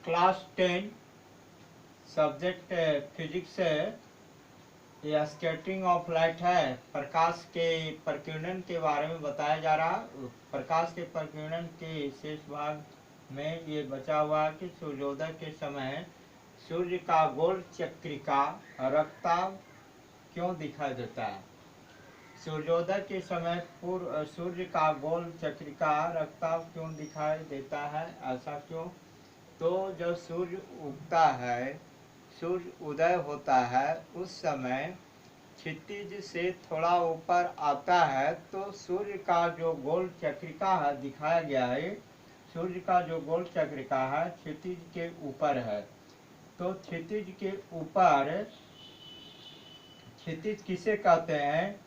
Class 10 subject physics है। ये scattering of light है। प्रकाश के प्रकीर्णन के बारे में बताया जा रहा। प्रकाश के प्रकीर्णन के शेष भाग में ये बचा हुआ कि सूर्योदय के समय सूर्य का गोल चक्रिका रक्ताभ क्यों दिखाई देता है। सूर्योदय के समय पूर्व सूर्य का गोल चक्रिका रक्ताभ क्यों दिखाई देता है, ऐसा क्यों? तो जब सूर्य उगता है, सूर्य उदय होता है, उस समय क्षितिज से थोड़ा ऊपर आता है तो सूर्य का जो गोल चक्रिका है दिखाया गया है, सूर्य का जो गोल चक्रिका है क्षितिज के ऊपर है। तो क्षितिज के ऊपर, क्षितिज किसे कहते हैं?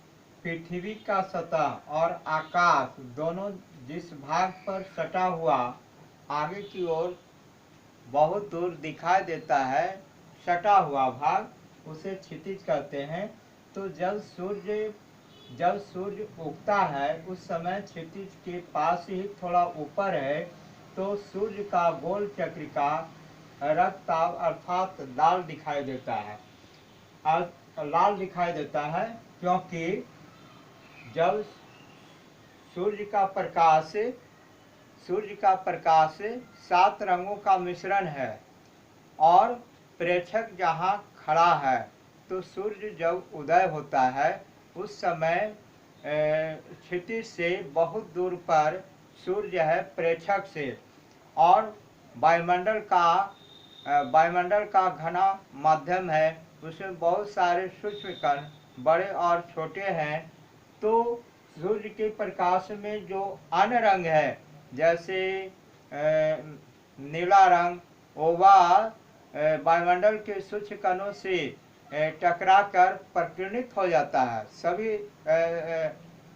पृथ्वी का सतह और आकाश दोनों जिस भाग पर सटा हुआ आगे की ओर बहुत दूर दिखाई देता है, सटा हुआ भाग, उसे क्षितिज कहते हैं। तो जब सूर्य उगता है उस समय क्षितिज के पास ही थोड़ा ऊपर है तो सूर्य का गोल चक्रिका रक्ताभ अर्थात लाल दिखाई देता है। लाल दिखाई देता है क्योंकि जब सूर्य का प्रकाश 7 रंगों का मिश्रण है और प्रेक्षक जहाँ खड़ा है तो सूर्य जब उदय होता है उस समय क्षितिज से बहुत दूर पर सूर्य है प्रेक्षक से, और वायुमंडल का घना माध्यम है, उसमें बहुत सारे सूक्ष्म कण बड़े और छोटे हैं। तो सूर्य के प्रकाश में जो अन्य रंग है जैसे नीला रंग, वह वायुमंडल के सूक्ष्म कणों से टकराकर प्रकीर्णित हो जाता है।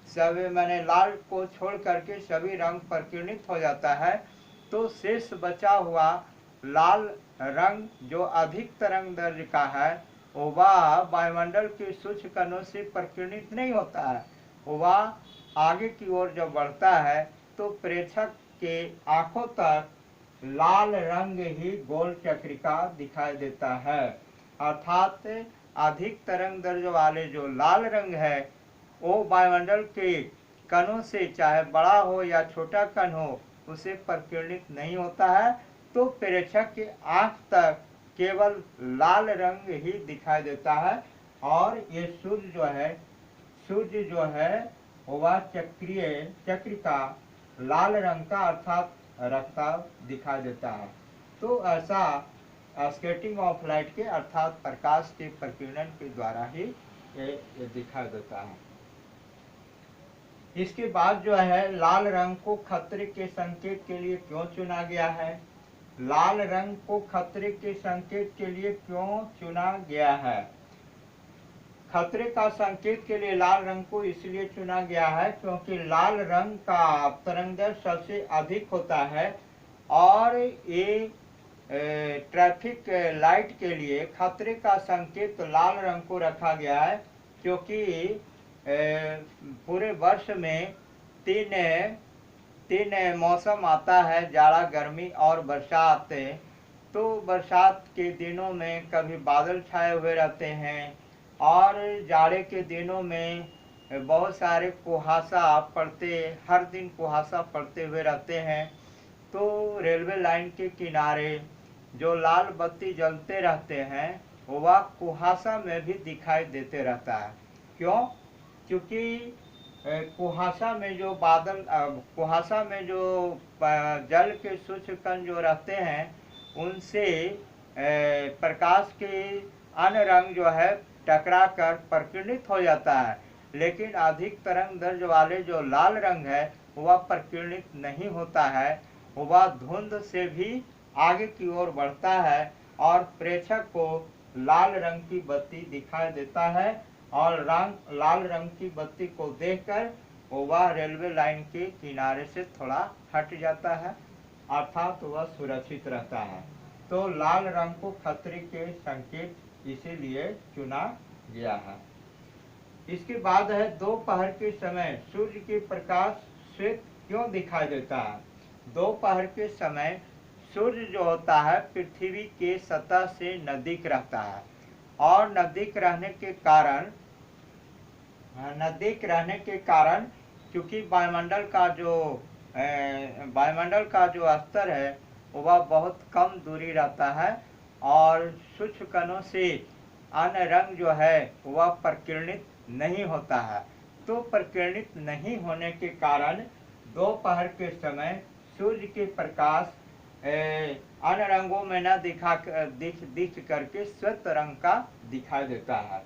सभी माने लाल को छोड़ करके सभी रंग प्रकीर्णित हो जाता है। तो शेष बचा हुआ लाल रंग जो अधिक तरंग दैर्घ्य का है वह वायुमंडल के सूक्ष्म कणों से प्रकीर्णित नहीं होता है। वह आगे की ओर जब बढ़ता है तो प्रेक्षक के आंखों तक लाल रंग ही गोल चक्रिका दिखाई देता है। अर्थात अधिक तरंग दैर्घ्य वाले जो लाल रंग है वो वायुमंडल के कणों से, चाहे बड़ा हो या छोटा कण हो, उसे प्रकीर्णित नहीं होता है। तो प्रेक्षक के आंख तक केवल लाल रंग ही दिखाई देता है। और ये सूर्य जो है वह चक्रिका लाल रंग का अर्थात रक्ताभ दिखाई देता है। तो ऐसा स्कैटरिंग ऑफ लाइट के अर्थात प्रकाश के प्रकीर्णन के द्वारा ही ये दिखाई देता है। इसके बाद जो है लाल रंग को खतरे के संकेत के लिए क्यों चुना गया है? लाल रंग को खतरे के संकेत के लिए क्यों चुना गया है? खतरे का संकेत के लिए लाल रंग को इसलिए चुना गया है क्योंकि लाल रंग का तरंगदैर्घ्य सबसे अधिक होता है और ये ट्रैफिक लाइट के लिए खतरे का संकेत लाल रंग को रखा गया है क्योंकि पूरे वर्ष में तीन मौसम आता है, जाड़ा, गर्मी और बरसात। तो बरसात के दिनों में कभी बादल छाए हुए रहते हैं और जाड़े के दिनों में बहुत सारे कुहासा पड़ते, हर दिन कुहासा पड़ते हुए रहते हैं। तो रेलवे लाइन के किनारे जो लाल बत्ती जलते रहते हैं वह कुहासा में भी दिखाई देते रहता है। क्यों? क्योंकि कुहासा में जो कुहासा में जो जल के सूक्ष्म कण जो रहते हैं उनसे प्रकाश के अन्य रंग जो है टकरा कर प्रकीर्णित हो जाता है, लेकिन अधिक तरंग दैर्घ्य वाले जो लाल रंग है वह प्रकीर्णित नहीं होता है। वह धुंध से भी आगे की ओर बढ़ता है और प्रेक्षक को लाल रंग की बत्ती दिखाई देता है और लाल रंग की बत्ती को देखकर वह रेलवे लाइन के किनारे से थोड़ा हट जाता है, अर्थात वह सुरक्षित रहता है। तो लाल रंग को खतरे के संकेत इसीलिए चुना गया है। इसके बाद है दोपहर के समय सूर्य के प्रकाश श्वेत क्यों दिखाई देता है? दोपहर के समय सूर्य जो होता है पृथ्वी के सतह से नज़दीक रहता है, और नज़दीक रहने के कारण क्योंकि वायुमंडल का जो स्तर है वह बहुत कम दूरी रहता है, और सूक्ष्म कणों से अन्य रंग जो है वह प्रकीर्णित नहीं होता है। तो प्रकीर्णित नहीं होने के कारण दोपहर के समय सूर्य के प्रकाश अन्य रंगों में न दिख करके श्वेत रंग का दिखाई देता है।